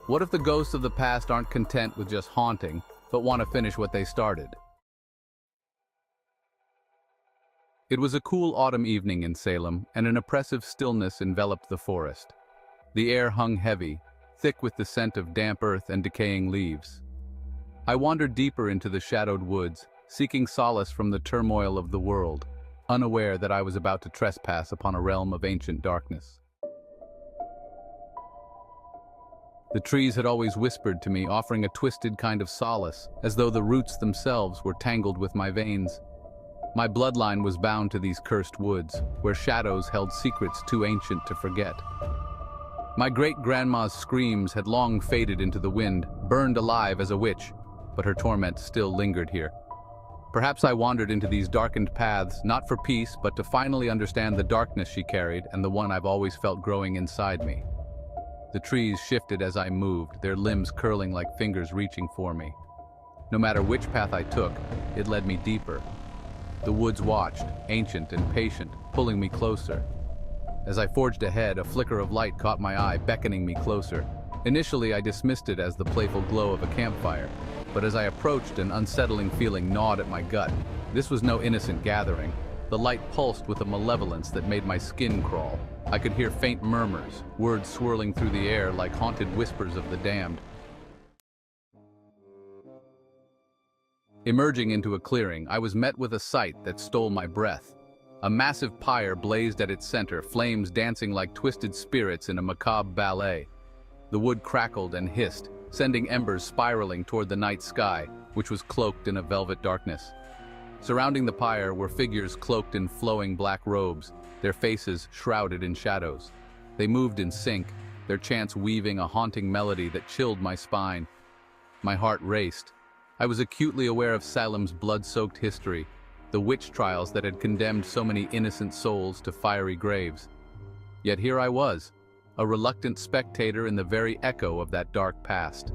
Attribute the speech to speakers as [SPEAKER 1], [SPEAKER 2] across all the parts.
[SPEAKER 1] What if the ghosts of the past aren't content with just haunting, but want to finish what they started? It was a cool autumn evening in Salem, and an oppressive stillness enveloped the forest. The air hung heavy, thick with the scent of damp earth and decaying leaves. I wandered deeper into the shadowed woods, seeking solace from the turmoil of the world, unaware that I was about to trespass upon a realm of ancient darkness. The trees had always whispered to me, offering a twisted kind of solace, as though the roots themselves were tangled with my veins. My bloodline was bound to these cursed woods, where shadows held secrets too ancient to forget. My great-grandma's screams had long faded into the wind, burned alive as a witch, but her torment still lingered here. Perhaps I wandered into these darkened paths, not for peace, but to finally understand the darkness she carried and the one I've always felt growing inside me. The trees shifted as I moved, their limbs curling like fingers reaching for me. No matter which path I took, it led me deeper. The woods watched, ancient and patient, pulling me closer. As I forged ahead, a flicker of light caught my eye, beckoning me closer. Initially, I dismissed it as the playful glow of a campfire, but as I approached, an unsettling feeling gnawed at my gut. This was no innocent gathering. The light pulsed with a malevolence that made my skin crawl. I could hear faint murmurs, words swirling through the air like haunted whispers of the damned. Emerging into a clearing, I was met with a sight that stole my breath. A massive pyre blazed at its center, flames dancing like twisted spirits in a macabre ballet. The wood crackled and hissed, sending embers spiraling toward the night sky, which was cloaked in a velvet darkness. Surrounding the pyre were figures cloaked in flowing black robes, their faces shrouded in shadows. They moved in sync, their chants weaving a haunting melody that chilled my spine. My heart raced. I was acutely aware of Salem's blood-soaked history, the witch trials that had condemned so many innocent souls to fiery graves. Yet here I was, a reluctant spectator in the very echo of that dark past.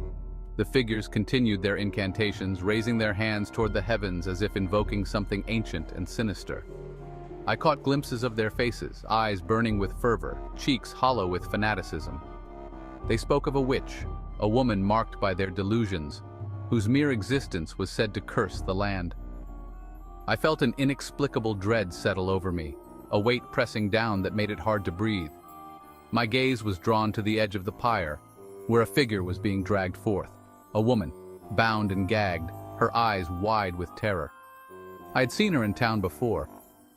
[SPEAKER 1] The figures continued their incantations, raising their hands toward the heavens as if invoking something ancient and sinister. I caught glimpses of their faces, eyes burning with fervor, cheeks hollow with fanaticism. They spoke of a witch, a woman marked by their delusions, whose mere existence was said to curse the land. I felt an inexplicable dread settle over me, a weight pressing down that made it hard to breathe. My gaze was drawn to the edge of the pyre, where a figure was being dragged forth, a woman, bound and gagged, her eyes wide with terror. I had seen her in town before,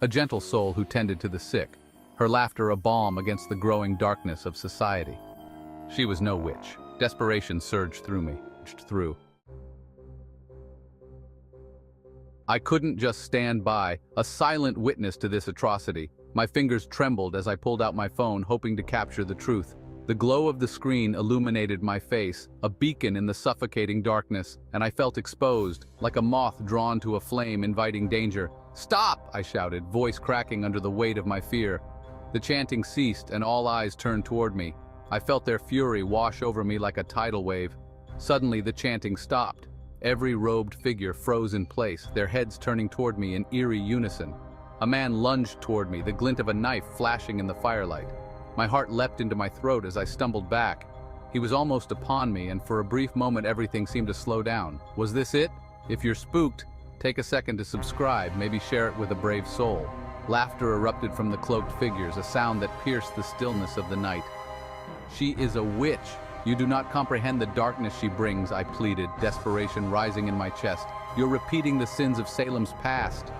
[SPEAKER 1] a gentle soul who tended to the sick, her laughter a balm against the growing darkness of society. She was no witch. Desperation surged through me, I couldn't just stand by, a silent witness to this atrocity. My fingers trembled as I pulled out my phone, hoping to capture the truth. The glow of the screen illuminated my face, a beacon in the suffocating darkness, and I felt exposed, like a moth drawn to a flame inviting danger. "Stop!" I shouted, voice cracking under the weight of my fear. The chanting ceased, and all eyes turned toward me. I felt their fury wash over me like a tidal wave. Suddenly, the chanting stopped. Every robed figure froze in place, their heads turning toward me in eerie unison. A man lunged toward me, the glint of a knife flashing in the firelight. My heart leapt into my throat as I stumbled back. He was almost upon me, and for a brief moment everything seemed to slow down. Was this it? If you're spooked, take a second to subscribe, maybe share it with a brave soul. Laughter erupted from the cloaked figures, a sound that pierced the stillness of the night. "She is a witch. You do not comprehend the darkness she brings," I pleaded, desperation rising in my chest. "You're repeating the sins of Salem's past."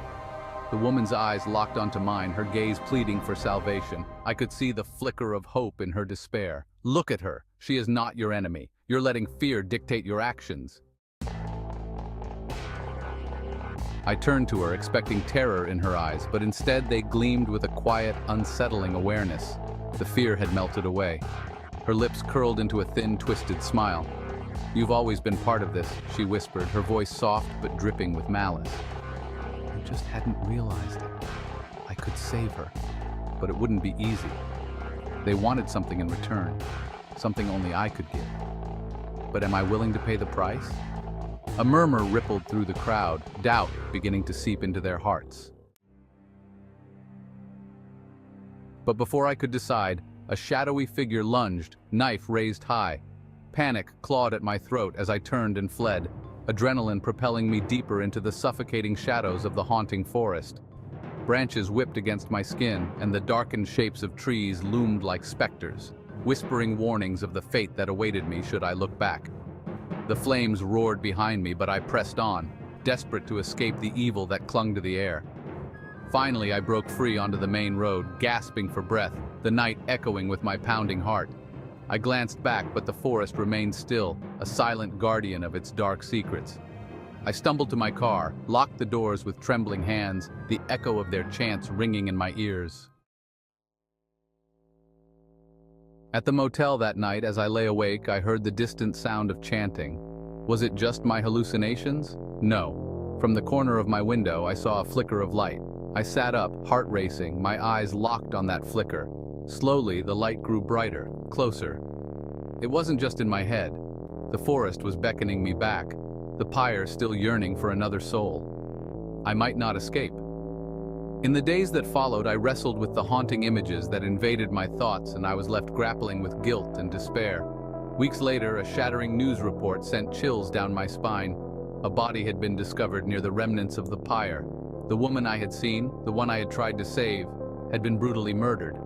[SPEAKER 1] The woman's eyes locked onto mine, her gaze pleading for salvation. I could see the flicker of hope in her despair. "Look at her. She is not your enemy. You're letting fear dictate your actions." I turned to her, expecting terror in her eyes, but instead they gleamed with a quiet, unsettling awareness. The fear had melted away. Her lips curled into a thin, twisted smile. "You've always been part of this," she whispered, her voice soft but dripping with malice. "I just hadn't realized it. I could save her, but it wouldn't be easy. They wanted something in return, something only I could give. But am I willing to pay the price?" A murmur rippled through the crowd, doubt beginning to seep into their hearts. But before I could decide, a shadowy figure lunged, knife raised high. Panic clawed at my throat as I turned and fled, adrenaline propelling me deeper into the suffocating shadows of the haunting forest. Branches whipped against my skin, and the darkened shapes of trees loomed like specters, whispering warnings of the fate that awaited me should I look back. The flames roared behind me, but I pressed on, desperate to escape the evil that clung to the air. Finally, I broke free onto the main road, gasping for breath, the night echoing with my pounding heart. I glanced back, but the forest remained still, a silent guardian of its dark secrets. I stumbled to my car, locked the doors with trembling hands, the echo of their chants ringing in my ears. At the motel that night, as I lay awake, I heard the distant sound of chanting. Was it just my hallucinations? No. From the corner of my window, I saw a flicker of light. I sat up, heart racing, my eyes locked on that flicker. Slowly, the light grew brighter, closer. It wasn't just in my head. The forest was beckoning me back, the pyre still yearning for another soul. I might not escape. In the days that followed, I wrestled with the haunting images that invaded my thoughts, and I was left grappling with guilt and despair. Weeks later, a shattering news report sent chills down my spine. A body had been discovered near the remnants of the pyre. The woman I had seen, the one I had tried to save, had been brutally murdered.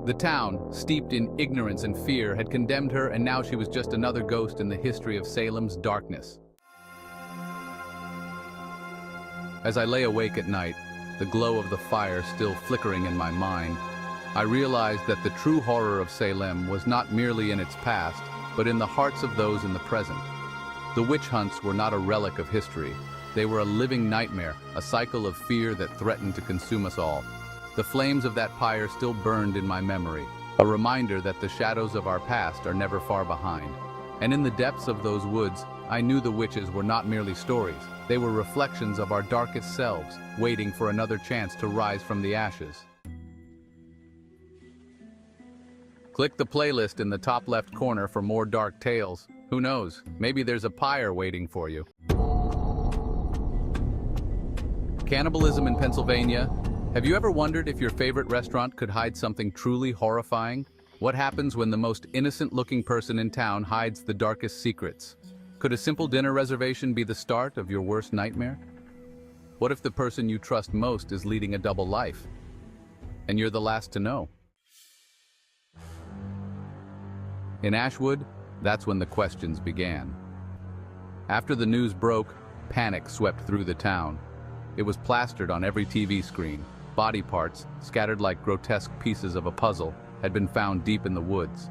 [SPEAKER 1] The town, steeped in ignorance and fear, had condemned her, and now she was just another ghost in the history of Salem's darkness. As I lay awake at night, the glow of the fire still flickering in my mind, I realized that the true horror of Salem was not merely in its past, but in the hearts of those in the present. The witch hunts were not a relic of history. They were a living nightmare, a cycle of fear that threatened to consume us all. The flames of that pyre still burned in my memory, a reminder that the shadows of our past are never far behind. And in the depths of those woods, I knew the witches were not merely stories. They were reflections of our darkest selves, waiting for another chance to rise from the ashes. Click the playlist in the top left corner for more dark tales. Who knows, maybe there's a pyre waiting for you. Cannibalism in Pennsylvania. Have you ever wondered if your favorite restaurant could hide something truly horrifying? What happens when the most innocent-looking person in town hides the darkest secrets? Could a simple dinner reservation be the start of your worst nightmare? What if the person you trust most is leading a double life, and you're the last to know? In Ashwood, that's when the questions began. After the news broke, panic swept through the town. It was plastered on every TV screen. Body parts, scattered like grotesque pieces of a puzzle, had been found deep in the woods.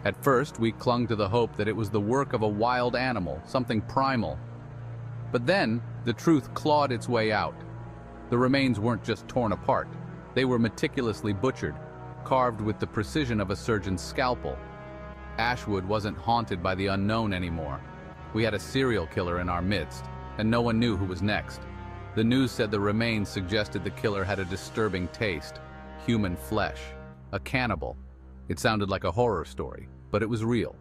[SPEAKER 1] At first, we clung to the hope that it was the work of a wild animal, something primal. But then, the truth clawed its way out. The remains weren't just torn apart. They were meticulously butchered, carved with the precision of a surgeon's scalpel. Ashwood wasn't haunted by the unknown anymore. We had a serial killer in our midst, and no one knew who was next. The news said the remains suggested the killer had a disturbing taste: human flesh. A cannibal. It sounded like a horror story, but it was real.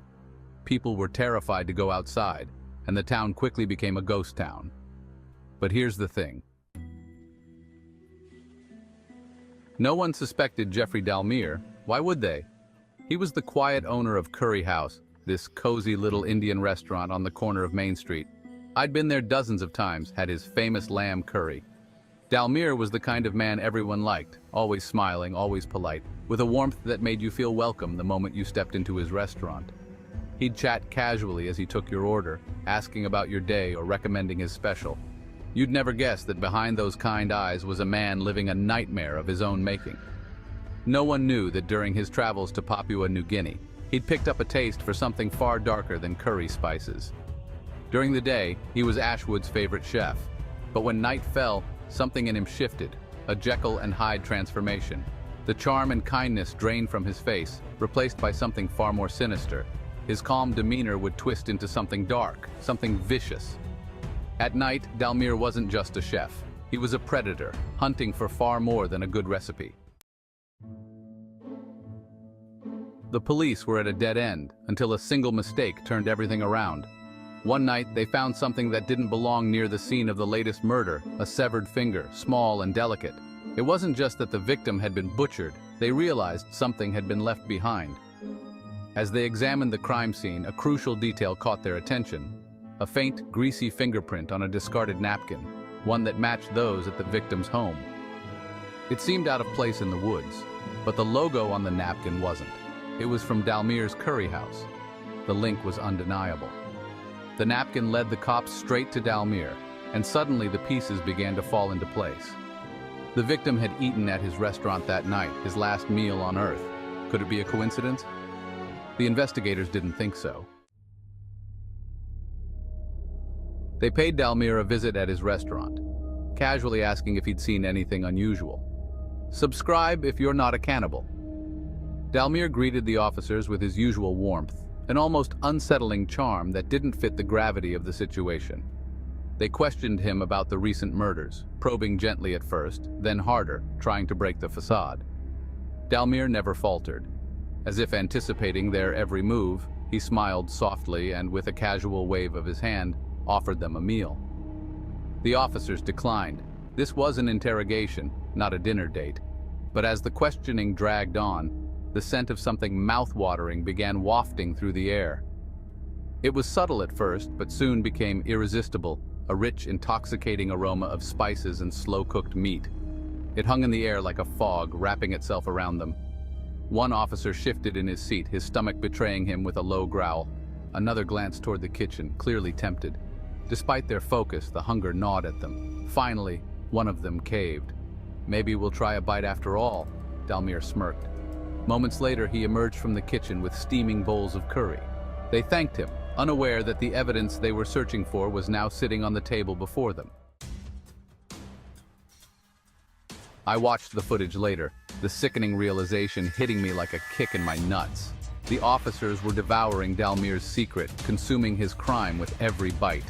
[SPEAKER 1] People were terrified to go outside, and the town quickly became a ghost town. But here's the thing. No one suspected Jeffrey Dalmier. Why would they? He was the quiet owner of Curry House, this cozy little Indian restaurant on the corner of Main Street. I'd been there dozens of times, had his famous lamb curry. Dalmier was the kind of man everyone liked, always smiling, always polite, with a warmth that made you feel welcome the moment you stepped into his restaurant. He'd chat casually as he took your order, asking about your day or recommending his special. You'd never guess that behind those kind eyes was a man living a nightmare of his own making. No one knew that during his travels to Papua New Guinea, he'd picked up a taste for something far darker than curry spices. During the day, he was Ashwood's favorite chef. But when night fell, something in him shifted, a Jekyll and Hyde transformation. The charm and kindness drained from his face, replaced by something far more sinister. His calm demeanor would twist into something dark, something vicious. At night, Dalmier wasn't just a chef. He was a predator, hunting for far more than a good recipe. The police were at a dead end until a single mistake turned everything around. One night, they found something that didn't belong near the scene of the latest murder, a severed finger, small and delicate. It wasn't just that the victim had been butchered, they realized something had been left behind. As they examined the crime scene, a crucial detail caught their attention: a faint, greasy fingerprint on a discarded napkin, one that matched those at the victim's home. It seemed out of place in the woods, but the logo on the napkin wasn't. It was from Dalmir's curry house. The link was undeniable. The napkin led the cops straight to Dalmir, and suddenly the pieces began to fall into place. The victim had eaten at his restaurant that night, his last meal on Earth. Could it be a coincidence? The investigators didn't think so. They paid Dalmir a visit at his restaurant, casually asking if he'd seen anything unusual. "Subscribe if you're not a cannibal." Dalmir greeted the officers with his usual warmth, an almost unsettling charm that didn't fit the gravity of the situation. They questioned him about the recent murders, probing gently at first, then harder, trying to break the facade. Dalmir never faltered. As if anticipating their every move, he smiled softly and, with a casual wave of his hand, offered them a meal. The officers declined. This was an interrogation, not a dinner date. But as the questioning dragged on, the scent of something mouth-watering began wafting through the air. It was subtle at first, but soon became irresistible, a rich, intoxicating aroma of spices and slow-cooked meat. It hung in the air like a fog, wrapping itself around them. One officer shifted in his seat, his stomach betraying him with a low growl. Another glanced toward the kitchen, clearly tempted. Despite their focus, the hunger gnawed at them. Finally, one of them caved. "Maybe we'll try a bite after all," Dalmir smirked. Moments later, he emerged from the kitchen with steaming bowls of curry. They thanked him, unaware that the evidence they were searching for was now sitting on the table before them. I watched the footage later, the sickening realization hitting me like a kick in my nuts. The officers were devouring Dalmir's secret, consuming his crime with every bite.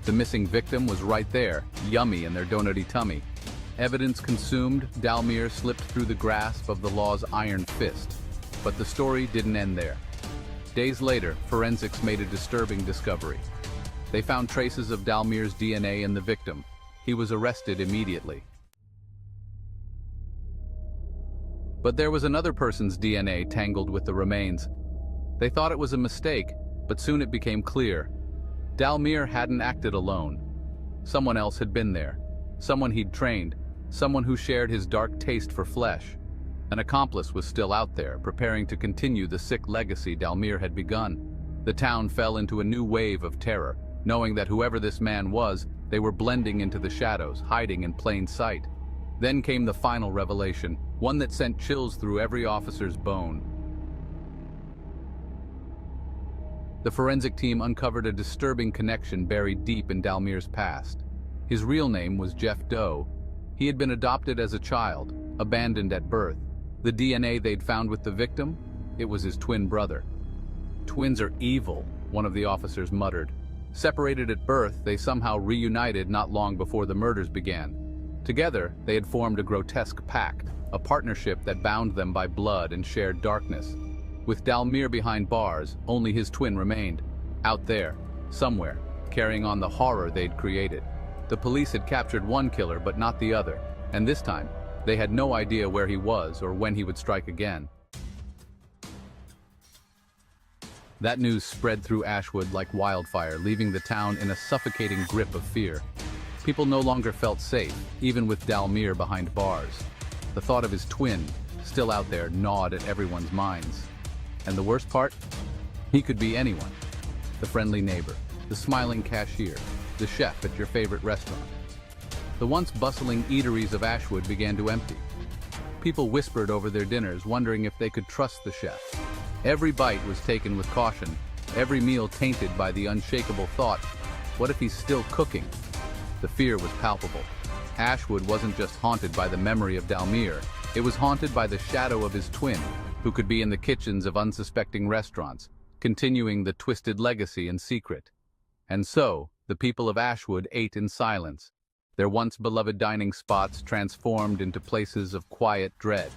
[SPEAKER 1] The missing victim was right there, yummy in their donutty tummy. Evidence consumed, Dalmir slipped through the grasp of the law's iron fist. But the story didn't end there. Days later, forensics made a disturbing discovery. They found traces of Dalmir's DNA in the victim. He was arrested immediately. But there was another person's DNA tangled with the remains. They thought it was a mistake, but soon it became clear. Dalmir hadn't acted alone. Someone else had been there. Someone he'd trained. Someone who shared his dark taste for flesh. An accomplice was still out there, preparing to continue the sick legacy Dalmir had begun. The town fell into a new wave of terror, knowing that whoever this man was, they were blending into the shadows, hiding in plain sight. Then came the final revelation, one that sent chills through every officer's bone. The forensic team uncovered a disturbing connection buried deep in Dalmir's past. His real name was Jeff Doe. He had been adopted as a child, abandoned at birth. The DNA they'd found with the victim? It was his twin brother. "Twins are evil," one of the officers muttered. Separated at birth, they somehow reunited not long before the murders began. Together, they had formed a grotesque pact, a partnership that bound them by blood and shared darkness. With Dalmir behind bars, only his twin remained, out there, somewhere, carrying on the horror they'd created. The police had captured one killer, but not the other, and this time, they had no idea where he was or when he would strike again. That news spread through Ashwood like wildfire, leaving the town in a suffocating grip of fear. People no longer felt safe, even with Dalmir behind bars. The thought of his twin, still out there, gnawed at everyone's minds. And the worst part? He could be anyone. The friendly neighbor, the smiling cashier, the chef at your favorite restaurant. The once bustling eateries of Ashwood began to empty. People whispered over their dinners, wondering if they could trust the chef. Every bite was taken with caution, every meal tainted by the unshakable thought, what if he's still cooking? The fear was palpable. Ashwood wasn't just haunted by the memory of Dalmir, it was haunted by the shadow of his twin, who could be in the kitchens of unsuspecting restaurants, continuing the twisted legacy in secret. And so, the people of Ashwood ate in silence, their once beloved dining spots transformed into places of quiet dread,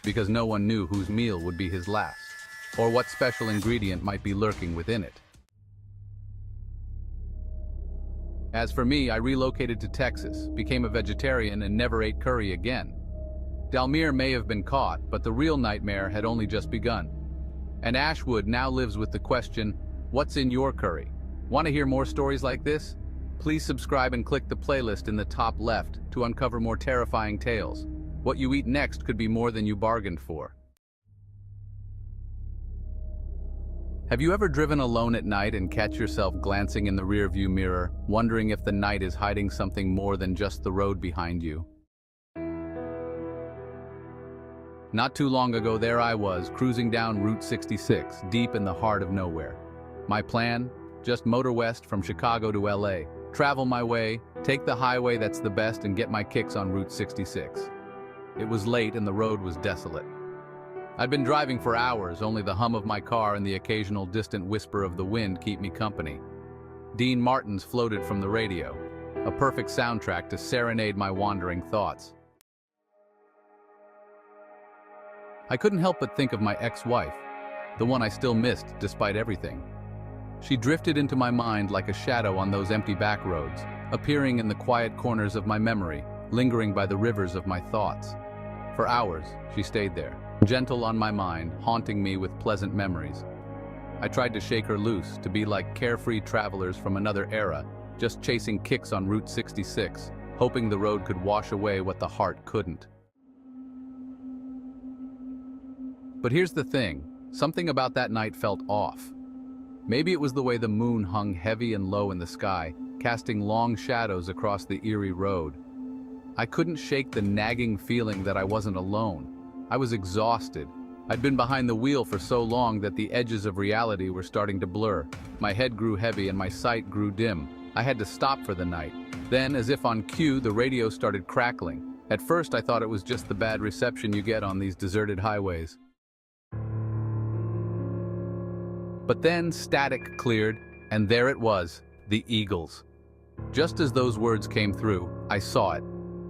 [SPEAKER 1] because no one knew whose meal would be his last, or what special ingredient might be lurking within it. As for me, I relocated to Texas, became a vegetarian, and never ate curry again. Dalmir may have been caught, but the real nightmare had only just begun. And Ashwood now lives with the question, what's in your curry? Want to hear more stories like this? Please subscribe and click the playlist in the top left to uncover more terrifying tales. What you eat next could be more than you bargained for. Have you ever driven alone at night and catch yourself glancing in the rearview mirror, wondering if the night is hiding something more than just the road behind you? Not too long ago, there I was, cruising down Route 66, deep in the heart of nowhere. My plan? Just motor west from Chicago to LA, travel my way, take the highway that's the best, and get my kicks on Route 66. It was late and the road was desolate. I'd been driving for hours, only the hum of my car and the occasional distant whisper of the wind keep me company. Dean Martin's floated from the radio, a perfect soundtrack to serenade my wandering thoughts. I couldn't help but think of my ex-wife, the one I still missed despite everything. She drifted into my mind like a shadow on those empty back roads, appearing in the quiet corners of my memory, lingering by the rivers of my thoughts. For hours, she stayed there, gentle on my mind, haunting me with pleasant memories. I tried to shake her loose, to be like carefree travelers from another era, just chasing kicks on Route 66, hoping the road could wash away what the heart couldn't. But here's the thing, something about that night felt off. Maybe it was the way the moon hung heavy and low in the sky, casting long shadows across the eerie road. I couldn't shake the nagging feeling that I wasn't alone. I was exhausted. I'd been behind the wheel for so long that the edges of reality were starting to blur. My head grew heavy and my sight grew dim. I had to stop for the night. Then, as if on cue, the radio started crackling. At first, I thought it was just the bad reception you get on these deserted highways. But then static cleared, and there it was, the Eagles. Just as those words came through, I saw it.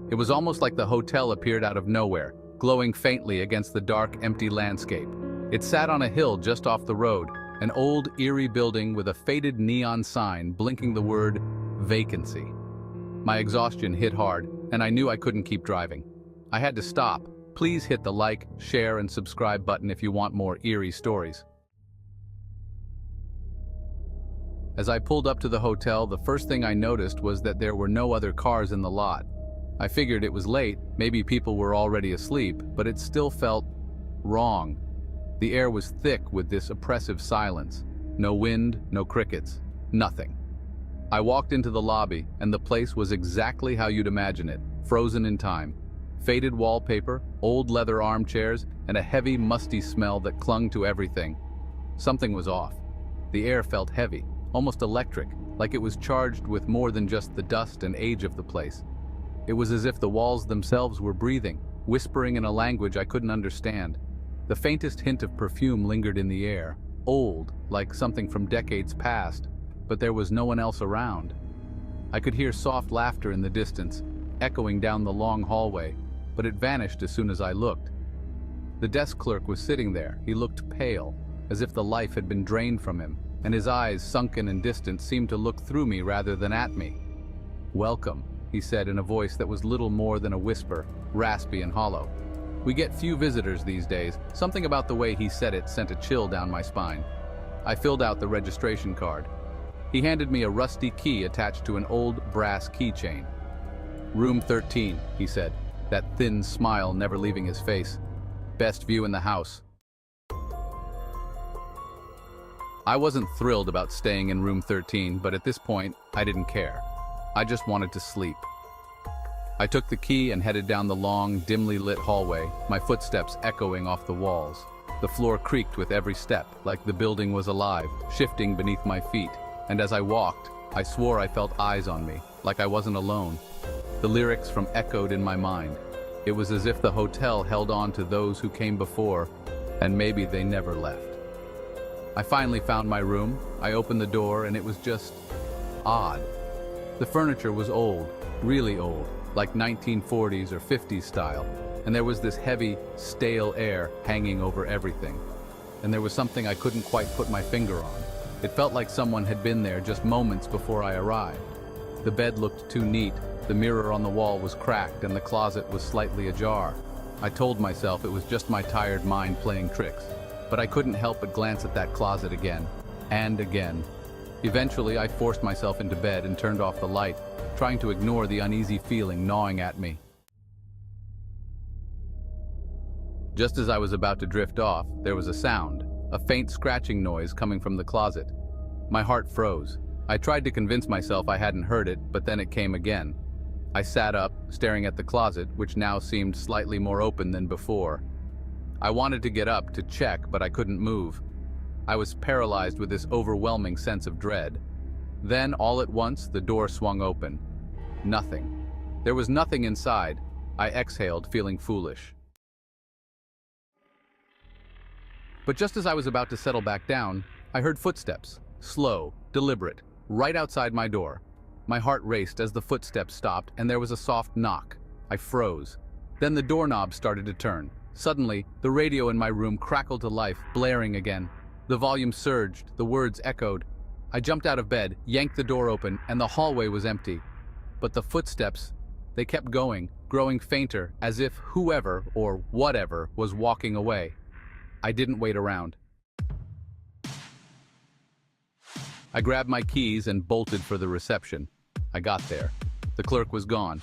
[SPEAKER 1] It was almost like the hotel appeared out of nowhere, glowing faintly against the dark, empty landscape. It sat on a hill just off the road, an old, eerie building with a faded neon sign blinking the word vacancy. My exhaustion hit hard, and I knew I couldn't keep driving. I had to stop. Please hit the like, share, and subscribe button if you want more eerie stories. As I pulled up to the hotel, the first thing I noticed was that there were no other cars in the lot. I figured it was late, maybe people were already asleep, but it still felt wrong. The air was thick with this oppressive silence. No wind, no crickets, nothing. I walked into the lobby, and the place was exactly how you'd imagine it, frozen in time. Faded wallpaper, old leather armchairs, and a heavy, musty smell that clung to everything. Something was off. The air felt heavy, almost electric, like it was charged with more than just the dust and age of the place. It was as if the walls themselves were breathing, whispering in a language I couldn't understand. The faintest hint of perfume lingered in the air, old, like something from decades past, but there was no one else around. I could hear soft laughter in the distance, echoing down the long hallway, but it vanished as soon as I looked. The desk clerk was sitting there. He looked pale, as if the life had been drained from him, and his eyes, sunken and distant, seemed to look through me rather than at me. "Welcome," he said in a voice that was little more than a whisper, raspy and hollow. "We get few visitors these days." Something about the way he said it sent a chill down my spine. I filled out the registration card. He handed me a rusty key attached to an old brass keychain. "Room 13, he said, that thin smile never leaving his face. "Best view in the house." I wasn't thrilled about staying in room 13, but at this point, I didn't care. I just wanted to sleep. I took the key and headed down the long, dimly lit hallway, my footsteps echoing off the walls. The floor creaked with every step, like the building was alive, shifting beneath my feet. And as I walked, I swore I felt eyes on me, like I wasn't alone. The lyrics from echoed in my mind. It was as if the hotel held on to those who came before, and maybe they never left. I finally found my room. I opened the door, and it was just odd. The furniture was old, really old, like 1940s or 50s style, and there was this heavy, stale air hanging over everything. And there was something I couldn't quite put my finger on. It felt like someone had been there just moments before I arrived. The bed looked too neat, the mirror on the wall was cracked, and the closet was slightly ajar. I told myself it was just my tired mind playing tricks. but I couldn't help but glance at that closet again, and again. Eventually, I forced myself into bed and turned off the light, trying to ignore the uneasy feeling gnawing at me. Just as I was about to drift off, there was a sound, a faint scratching noise coming from the closet. My heart froze. I tried to convince myself I hadn't heard it, but then it came again. I sat up, staring at the closet, which now seemed slightly more open than before. I wanted to get up to check, but I couldn't move. I was paralyzed with this overwhelming sense of dread. Then, all at once, the door swung open. Nothing. There was nothing inside. I exhaled, feeling foolish. But just as I was about to settle back down, I heard footsteps, slow, deliberate, right outside my door. My heart raced as the footsteps stopped and there was a soft knock. I froze. Then the doorknob started to turn. Suddenly, the radio in my room crackled to life, blaring again. The volume surged, the words echoed. I jumped out of bed, yanked the door open, and the hallway was empty. But the footsteps, they kept going, growing fainter, as if whoever or whatever was walking away. I didn't wait around. I grabbed my keys and bolted for the reception. I got there. The clerk was gone.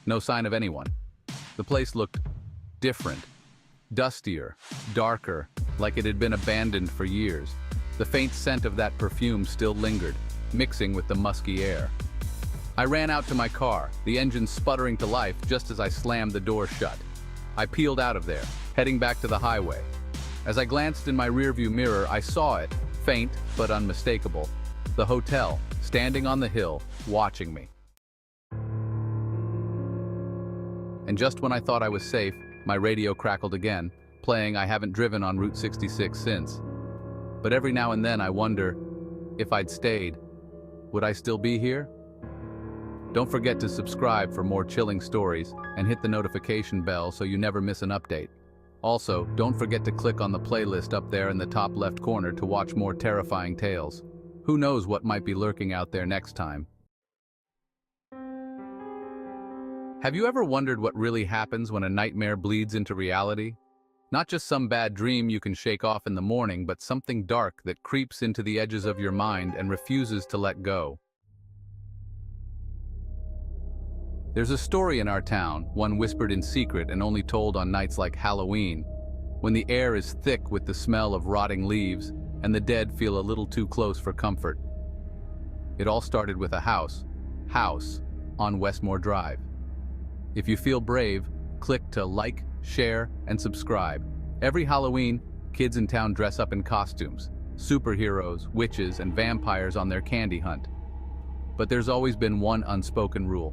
[SPEAKER 1] No sign of anyone. The place looked different. Dustier, darker, like it had been abandoned for years. The faint scent of that perfume still lingered, mixing with the musky air. I ran out to my car, the engine sputtering to life just as I slammed the door shut. I peeled out of there, heading back to the highway. As I glanced in my rearview mirror, I saw it, faint but unmistakable. The hotel, standing on the hill, watching me. And just when I thought I was safe, my radio crackled again, playing I haven't driven on Route 66 since. But every now and then I wonder, if I'd stayed, would I still be here? Don't forget to subscribe for more chilling stories and hit the notification bell so you never miss an update. Also, don't forget to click on the playlist up there in the top left corner to watch more terrifying tales. Who knows what might be lurking out there next time? Have you ever wondered what really happens when a nightmare bleeds into reality? Not just some bad dream you can shake off in the morning, but something dark that creeps into the edges of your mind and refuses to let go. There's a story in our town, one whispered in secret and only told on nights like Halloween, when the air is thick with the smell of rotting leaves and the dead feel a little too close for comfort. It all started with a house on Westmore Drive. If you feel brave, click to like, share, and subscribe. Every Halloween, kids in town dress up in costumes, superheroes, witches, and vampires on their candy hunt. But there's always been one unspoken rule.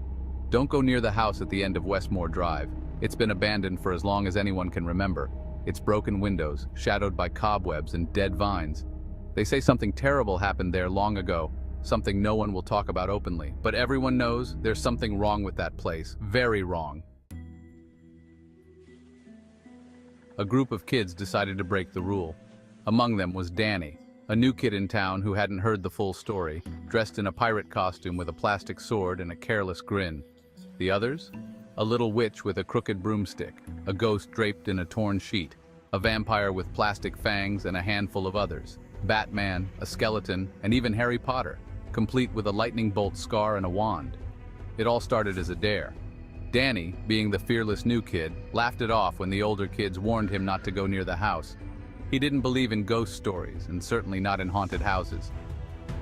[SPEAKER 1] Don't go near the house at the end of Westmore Drive. It's been abandoned for as long as anyone can remember. Its broken windows, shadowed by cobwebs and dead vines. They say something terrible happened there long ago, something no one will talk about openly. But everyone knows there's something wrong with that place, very wrong. A group of kids decided to break the rule. Among them was Danny, a new kid in town who hadn't heard the full story, dressed in a pirate costume with a plastic sword and a careless grin. The others? A little witch with a crooked broomstick, a ghost draped in a torn sheet, a vampire with plastic fangs and a handful of others, Batman, a skeleton, and even Harry Potter, complete with a lightning bolt scar and a wand. It all started as a dare. Danny, being the fearless new kid, laughed it off when the older kids warned him not to go near the house. He didn't believe in ghost stories, and certainly not in haunted houses.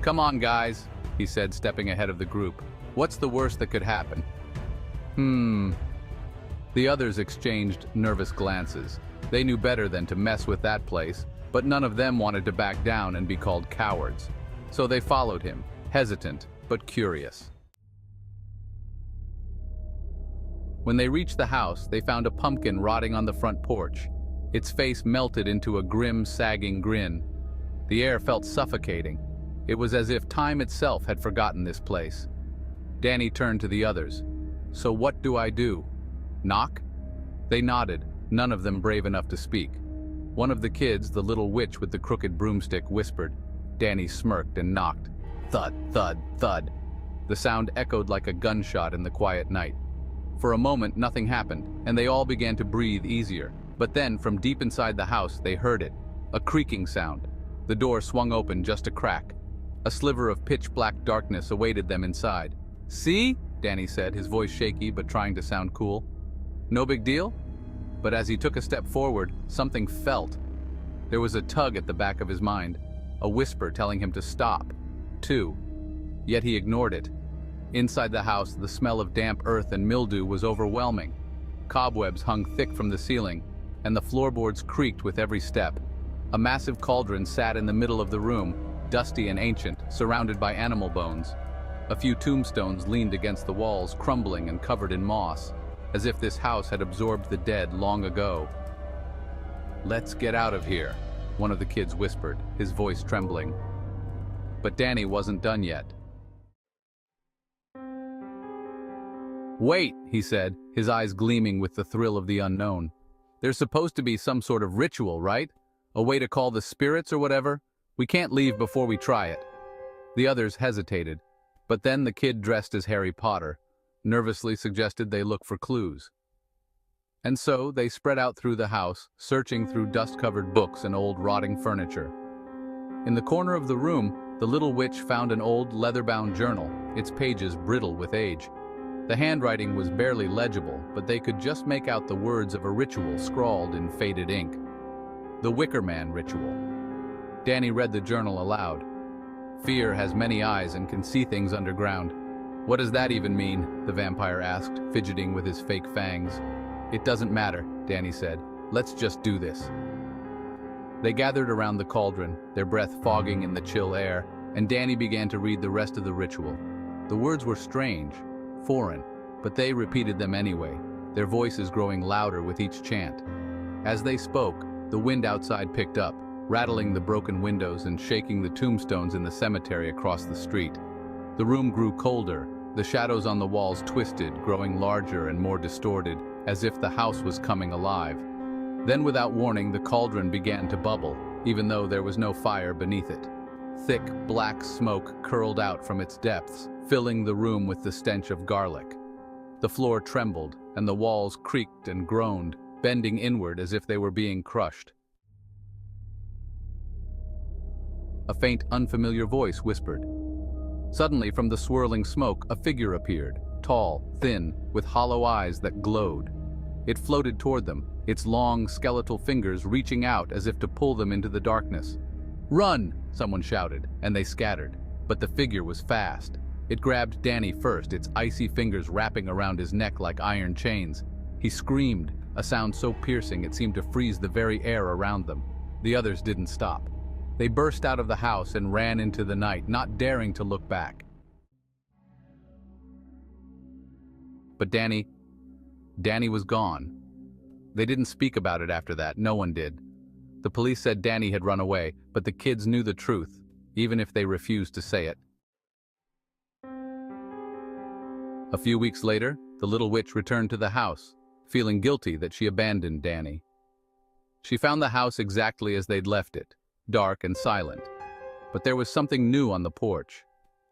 [SPEAKER 1] "Come on, guys," he said, stepping ahead of the group. "What's the worst that could happen?" The others exchanged nervous glances. They knew better than to mess with that place, but none of them wanted to back down and be called cowards. So they followed him, hesitant but curious. When they reached the house, they found a pumpkin rotting on the front porch. Its face melted into a grim, sagging grin. The air felt suffocating. It was as if time itself had forgotten this place. Danny turned to the others. "So what do I do? Knock?" They nodded, none of them brave enough to speak. One of the kids, the little witch with the crooked broomstick, whispered. Danny smirked and knocked. Thud, thud, thud. The sound echoed like a gunshot in the quiet night. For a moment, nothing happened, and they all began to breathe easier. But then, from deep inside the house, they heard it. A creaking sound. The door swung open just a crack. A sliver of pitch-black darkness awaited them inside. "See?" Danny said, his voice shaky but trying to sound cool. "No big deal?" But as he took a step forward, something felt. There was a tug at the back of his mind, a whisper telling him to stop. Too. Yet he ignored it. Inside the house, the smell of damp earth and mildew was overwhelming. Cobwebs hung thick from the ceiling, and the floorboards creaked with every step. A massive cauldron sat in the middle of the room, dusty and ancient, surrounded by animal bones. A few tombstones leaned against the walls, crumbling and covered in moss, as if this house had absorbed the dead long ago. "Let's get out of here," one of the kids whispered, his voice trembling. But Danny wasn't done yet. "Wait," he said, his eyes gleaming with the thrill of the unknown. "There's supposed to be some sort of ritual, right? A way to call the spirits or whatever? We can't leave before we try it." The others hesitated, but then the kid dressed as Harry Potter nervously suggested they look for clues. And so they spread out through the house, searching through dust-covered books and old rotting furniture. In the corner of the room, the little witch found an old leather-bound journal, its pages brittle with age. The handwriting was barely legible, but they could just make out the words of a ritual scrawled in faded ink. The Wicker Man ritual. Danny read the journal aloud. "Fear has many eyes and can see things underground." "What does that even mean?" the vampire asked, fidgeting with his fake fangs. "It doesn't matter," Danny said. "Let's just do this." They gathered around the cauldron, their breath fogging in the chill air, and Danny began to read the rest of the ritual. The words were strange, foreign, but they repeated them anyway, their voices growing louder with each chant. As they spoke, the wind outside picked up, rattling the broken windows and shaking the tombstones in the cemetery across the street. The room grew colder, the shadows on the walls twisted, growing larger and more distorted, as if the house was coming alive. Then without warning, the cauldron began to bubble, even though there was no fire beneath it. Thick, black smoke curled out from its depths, filling the room with the stench of garlic. The floor trembled, and the walls creaked and groaned, bending inward as if they were being crushed. A faint, unfamiliar voice whispered. Suddenly, from the swirling smoke, a figure appeared, tall, thin, with hollow eyes that glowed. It floated toward them, its long, skeletal fingers reaching out as if to pull them into the darkness. "Run!" someone shouted, and they scattered. But the figure was fast. It grabbed Danny first, its icy fingers wrapping around his neck like iron chains. He screamed, a sound so piercing it seemed to freeze the very air around them. The others didn't stop. They burst out of the house and ran into the night, not daring to look back. But Danny was gone. They didn't speak about it after that, no one did. The police said Danny had run away, but the kids knew the truth, even if they refused to say it. A few weeks later, the little witch returned to the house, feeling guilty that she abandoned Danny. She found the house exactly as they'd left it, dark and silent. But there was something new on the porch.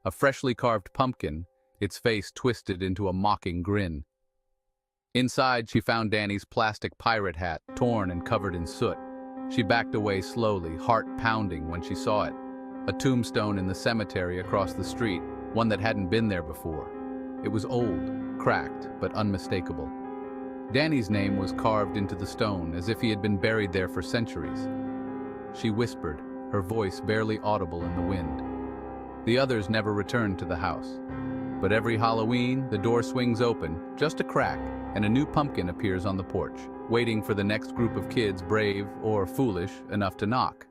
[SPEAKER 1] A freshly carved pumpkin, its face twisted into a mocking grin. Inside, she found Danny's plastic pirate hat, torn and covered in soot. She backed away slowly, heart pounding when she saw it. A tombstone in the cemetery across the street, one that hadn't been there before. It was old, cracked, but unmistakable. Danny's name was carved into the stone, as if he had been buried there for centuries. She whispered, her voice barely audible in the wind. The others never returned to the house. But every Halloween, the door swings open, just a crack, and a new pumpkin appears on the porch, waiting for the next group of kids brave or foolish enough to knock.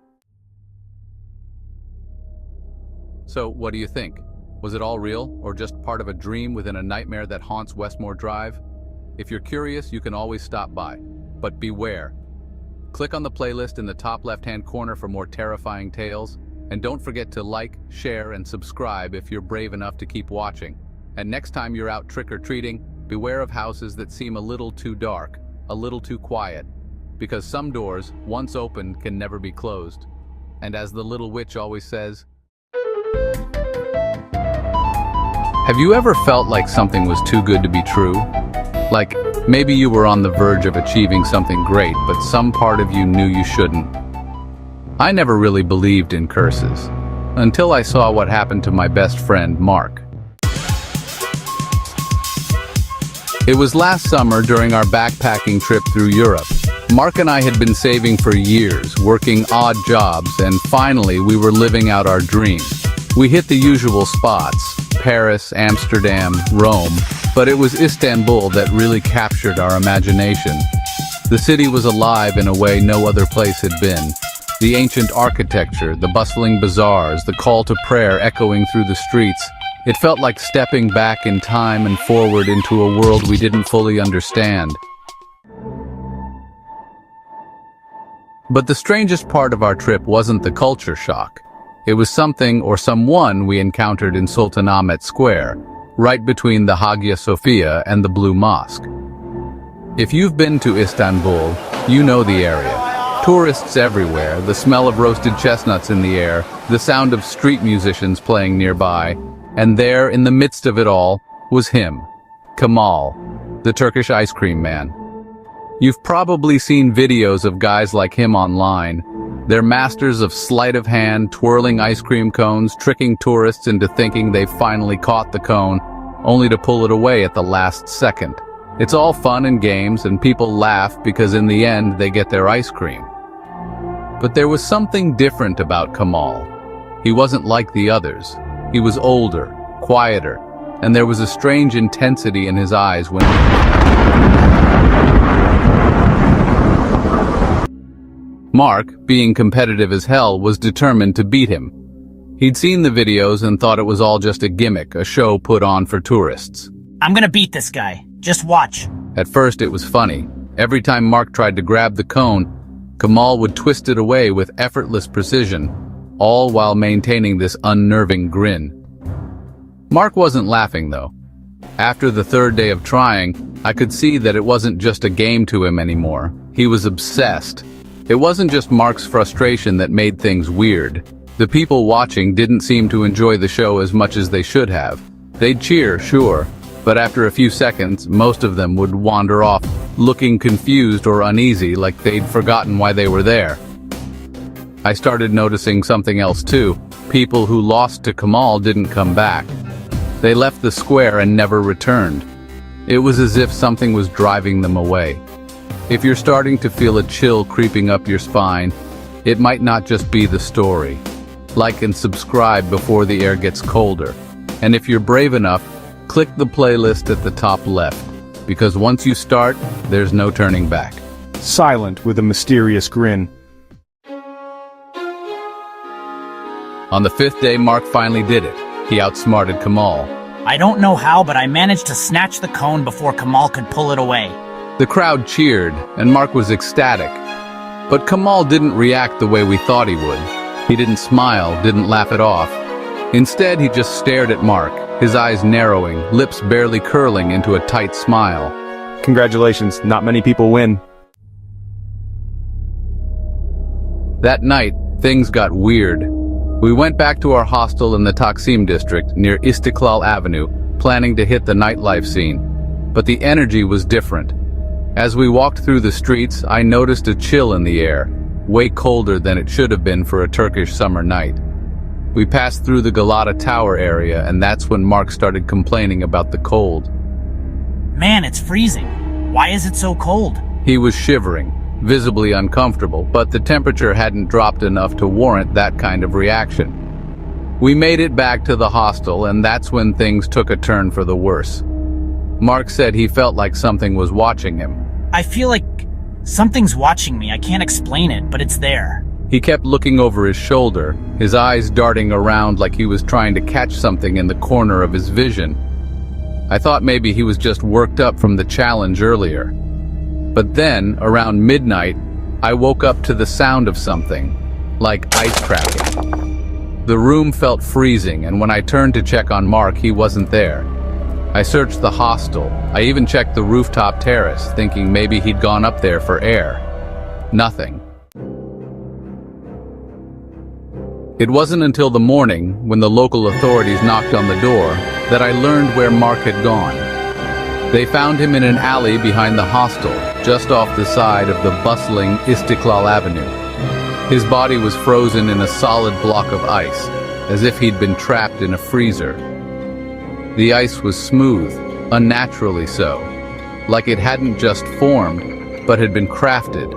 [SPEAKER 1] So, what do you think? Was it all real, or just part of a dream within a nightmare that haunts Westmore Drive? If you're curious, you can always stop by. But beware. Click on the playlist in the top left-hand corner for more terrifying tales, and don't forget to like, share, and subscribe if you're brave enough to keep watching. And next time you're out trick-or-treating, beware of houses that seem a little too dark, a little too quiet, because some doors, once opened, can never be closed. And as the little witch always says, have you ever felt like something was too good to be true? Like, maybe you were on the verge of achieving something great, but some part of you knew you shouldn't. I never really believed in curses, until I saw what happened to my best friend, Mark. It was last summer during our backpacking trip through Europe. Mark and I had been saving for years, working odd jobs, and finally we were living out our dream. We hit the usual spots: Paris, Amsterdam, Rome, but it was Istanbul that really captured our imagination. The city was alive in a way no other place had been. The ancient architecture, the bustling bazaars, the call to prayer echoing through the streets. It felt like stepping back in time and forward into a world we didn't fully understand. But the strangest part of our trip wasn't the culture shock. It was something or someone we encountered in Sultanahmet Square, right between the Hagia Sophia and the Blue Mosque. If you've been to Istanbul, you know the area. Tourists everywhere, the smell of roasted chestnuts in the air, the sound of street musicians playing nearby, and there, in the midst of it all, was him, Kemal, the Turkish ice cream man. You've probably seen videos of guys like him online. They're masters of sleight of hand, twirling ice cream cones, tricking tourists into thinking they've finally caught the cone, only to pull it away at the last second. It's all fun and games, and people laugh because in the end they get their ice cream. But there was something different about Kemal. He wasn't like the others. He was older, quieter, and there was a strange intensity in his eyes when Mark, being competitive as hell, was determined to beat him. He'd seen the videos and thought it was all just a gimmick, a show put on for tourists.
[SPEAKER 2] I'm gonna beat this guy. Just watch.
[SPEAKER 1] At first it was funny. Every time Mark tried to grab the cone, Kemal would twist it away with effortless precision, all while maintaining this unnerving grin. Mark wasn't laughing, though. After the third day of trying, I could see that it wasn't just a game to him anymore. He was obsessed. It wasn't just Mark's frustration that made things weird. The people watching didn't seem to enjoy the show as much as they should have. They'd cheer, sure, but after a few seconds, most of them would wander off, looking confused or uneasy, like they'd forgotten why they were there. I started noticing something else too. People who lost to Kemal didn't come back. They left the square and never returned. It was as if something was driving them away. If you're starting to feel a chill creeping up your spine, it might not just be the story. Like and subscribe before the air gets colder. And if you're brave enough, click the playlist at the top left, because once you start, there's no turning back.
[SPEAKER 3] Silent with a mysterious grin.
[SPEAKER 1] On the fifth day, Mark finally did it. He outsmarted Kemal.
[SPEAKER 2] I don't know how, but I managed to snatch the cone before Kemal could pull it away.
[SPEAKER 1] The crowd cheered, and Mark was ecstatic. But Kemal didn't react the way we thought he would. He didn't smile, didn't laugh it off. Instead, he just stared at Mark, his eyes narrowing, lips barely curling into a tight smile.
[SPEAKER 3] Congratulations, not many people win.
[SPEAKER 1] That night, things got weird. We went back to our hostel in the Taksim district near Istiklal Avenue, planning to hit the nightlife scene. But the energy was different. As we walked through the streets, I noticed a chill in the air, way colder than it should have been for a Turkish summer night. We passed through the Galata Tower area, and that's when Mark started complaining about the cold.
[SPEAKER 2] Man, it's freezing. Why is it so cold?
[SPEAKER 1] He was shivering, visibly uncomfortable, but the temperature hadn't dropped enough to warrant that kind of reaction. We made it back to the hostel, and that's when things took a turn for the worse. Mark said he felt like something was watching him.
[SPEAKER 2] I feel like something's watching me. I can't explain it, but it's there.
[SPEAKER 1] He kept looking over his shoulder, his eyes darting around like he was trying to catch something in the corner of his vision. I thought maybe he was just worked up from the challenge earlier. But then, around midnight, I woke up to the sound of something, like ice cracking. The room felt freezing, and when I turned to check on Mark, he wasn't there. I searched the hostel. I even checked the rooftop terrace, thinking maybe he'd gone up there for air. Nothing. It wasn't until the morning, when the local authorities knocked on the door, that I learned where Mark had gone. They found him in an alley behind the hostel, just off the side of the bustling Istiklal Avenue. His body was frozen in a solid block of ice, as if he'd been trapped in a freezer. The ice was smooth, unnaturally so, like it hadn't just formed, but had been crafted.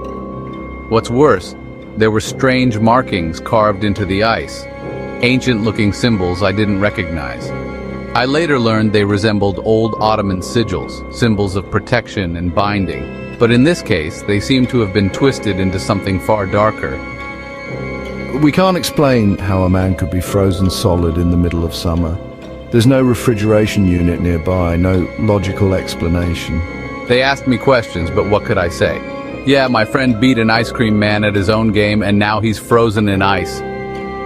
[SPEAKER 1] What's worse, there were strange markings carved into the ice, ancient-looking symbols I didn't recognize. I later learned they resembled old Ottoman sigils, symbols of protection and binding, but in this case, they seemed to have been twisted into something far darker.
[SPEAKER 4] We can't explain how a man could be frozen solid in the middle of summer. There's no refrigeration unit nearby, no logical explanation.
[SPEAKER 1] They asked me questions, but what could I say? Yeah, my friend beat an ice cream man at his own game, and now he's frozen in ice.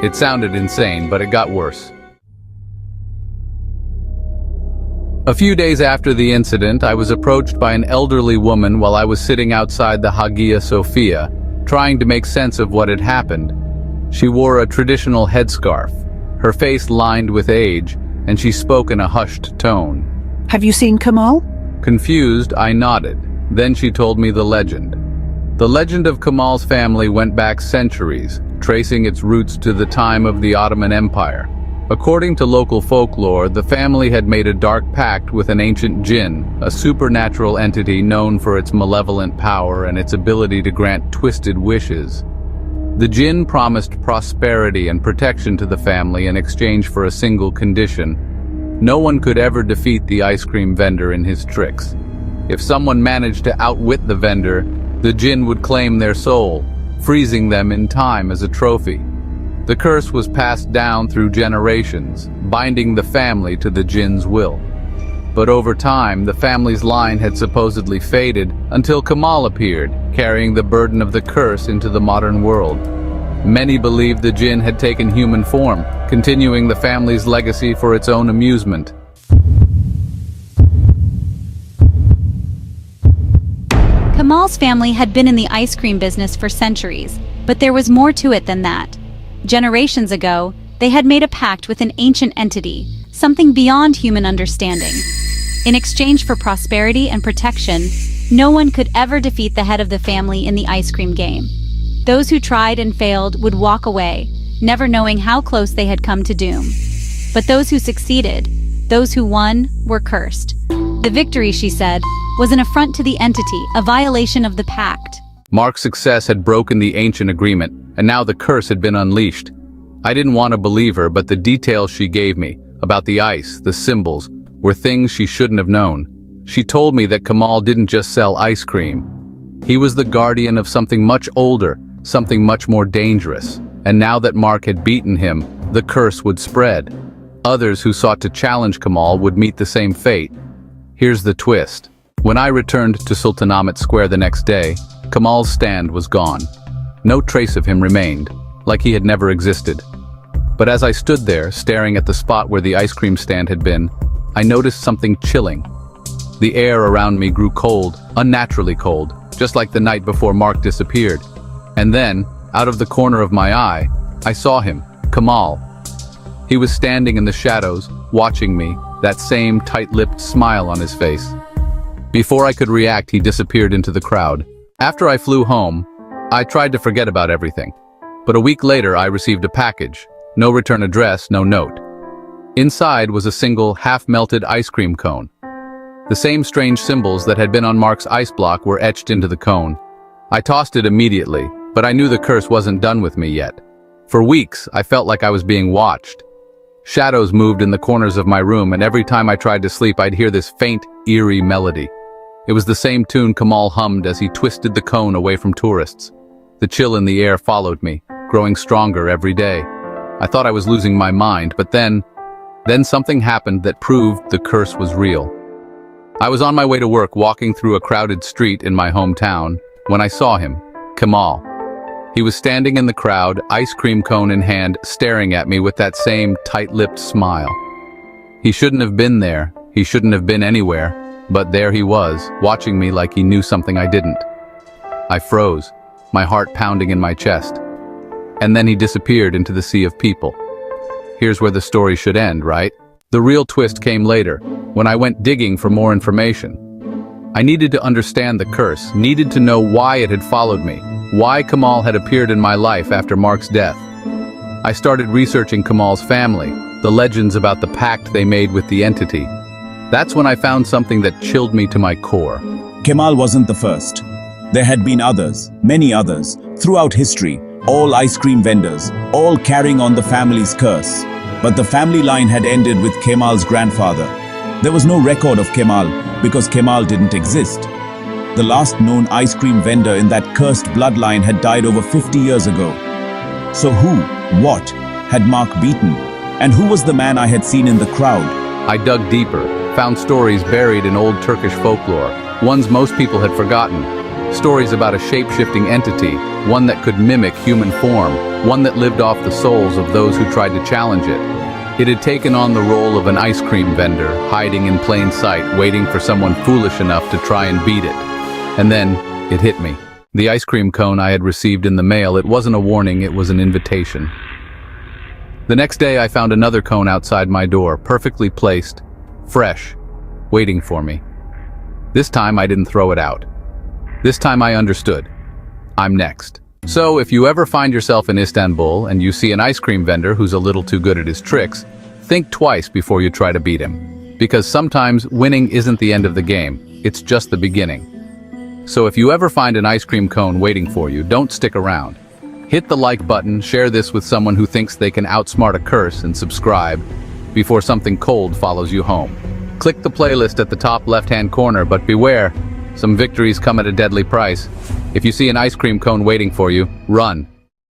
[SPEAKER 1] It sounded insane, but it got worse. A few days after the incident, I was approached by an elderly woman while I was sitting outside the Hagia Sophia, trying to make sense of what had happened. She wore a traditional headscarf, her face lined with age, and she spoke in a hushed tone.
[SPEAKER 5] Have you seen Kamal?
[SPEAKER 1] Confused, I nodded. Then she told me the legend. The legend of Kamal's family went back centuries, tracing its roots to the time of the Ottoman Empire. According to local folklore, the family had made a dark pact with an ancient jinn, a supernatural entity known for its malevolent power and its ability to grant twisted wishes. The jinn promised prosperity and protection to the family in exchange for a single condition. No one could ever defeat the ice cream vendor in his tricks. If someone managed to outwit the vendor, the jinn would claim their soul, freezing them in time as a trophy. The curse was passed down through generations, binding the family to the jinn's will. But over time, the family's line had supposedly faded until Kamal appeared, carrying the burden of the curse into the modern world. Many believed the jinn had taken human form, continuing the family's legacy for its own amusement.
[SPEAKER 6] Kamal's family had been in the ice cream business for centuries, but there was more to it than that. Generations ago, they had made a pact with an ancient entity, something beyond human understanding. In exchange for prosperity and protection, no one could ever defeat the head of the family in the ice cream game. Those who tried and failed would walk away, never knowing how close they had come to doom. But those who succeeded, those who won, were cursed. The victory, she said, was an affront to the entity, a violation of the pact.
[SPEAKER 1] Mark's success had broken the ancient agreement, and now the curse had been unleashed. I didn't want to believe her, but the details she gave me, about the ice, the symbols, were things she shouldn't have known. She told me that Kamal didn't just sell ice cream. He was the guardian of something much older, something much more dangerous. And now that Mark had beaten him, the curse would spread. Others who sought to challenge Kamal would meet the same fate. Here's the twist. When I returned to Sultanahmet Square the next day, Kamal's stand was gone. No trace of him remained, like he had never existed. But as I stood there, staring at the spot where the ice cream stand had been, I noticed something chilling. The air around me grew cold, unnaturally cold, just like the night before Mark disappeared. And then, out of the corner of my eye, I saw him, Kamal. He was standing in the shadows, watching me, that same tight-lipped smile on his face. Before I could react, he disappeared into the crowd. After I flew home, I tried to forget about everything. But a week later, I received a package. No return address, no note. Inside was a single, half-melted ice cream cone. The same strange symbols that had been on Mark's ice block were etched into the cone. I tossed it immediately, but I knew the curse wasn't done with me yet. For weeks, I felt like I was being watched. Shadows moved in the corners of my room, and every time I tried to sleep, I'd hear this faint, eerie melody. It was the same tune Kamal hummed as he twisted the cone away from tourists. The chill in the air followed me, growing stronger every day. I thought I was losing my mind, but then something happened that proved the curse was real. I was on my way to work, walking through a crowded street in my hometown, when I saw him, Kamal. He was standing in the crowd, ice cream cone in hand, staring at me with that same tight-lipped smile. He shouldn't have been there, he shouldn't have been anywhere, but there he was, watching me like he knew something I didn't. I froze, my heart pounding in my chest. And then he disappeared into the sea of people. Here's where the story should end, right? The real twist came later, when I went digging for more information. I needed to understand the curse, needed to know why it had followed me. why Kamal had appeared in my life after Mark's death. I started researching Kamal's family, the legends about the pact they made with the entity. That's when I found something that chilled me to my core.
[SPEAKER 5] Kemal wasn't the first. There had been others, many others, throughout history, all ice cream vendors, all carrying on the family's curse. But the family line had ended with Kemal's grandfather. There was no record of Kemal because Kemal didn't exist. The last known ice cream vendor in that cursed bloodline had died over 50 years ago. So who, what, had Mark beaten? And who was the man I had seen in the crowd?
[SPEAKER 1] I dug deeper, found stories buried in old Turkish folklore, ones most people had forgotten. Stories about a shape-shifting entity, one that could mimic human form, one that lived off the souls of those who tried to challenge it. It had taken on the role of an ice cream vendor, hiding in plain sight, waiting for someone foolish enough to try and beat it. And then, it hit me. The ice cream cone I had received in the mail, it wasn't a warning, it was an invitation. The next day I found another cone outside my door, perfectly placed, fresh, waiting for me. This time I didn't throw it out. This time I understood. I'm next. So if you ever find yourself in Istanbul and you see an ice cream vendor who's a little too good at his tricks, think twice before you try to beat him. Because sometimes winning isn't the end of the game, it's just the beginning. So if you ever find an ice cream cone waiting for you, don't stick around. Hit the like button, share this with someone who thinks they can outsmart a curse, and subscribe before something cold follows you home. Click the playlist at the top left-hand corner, but beware, some victories come at a deadly price. If you see an ice cream cone waiting for you, run.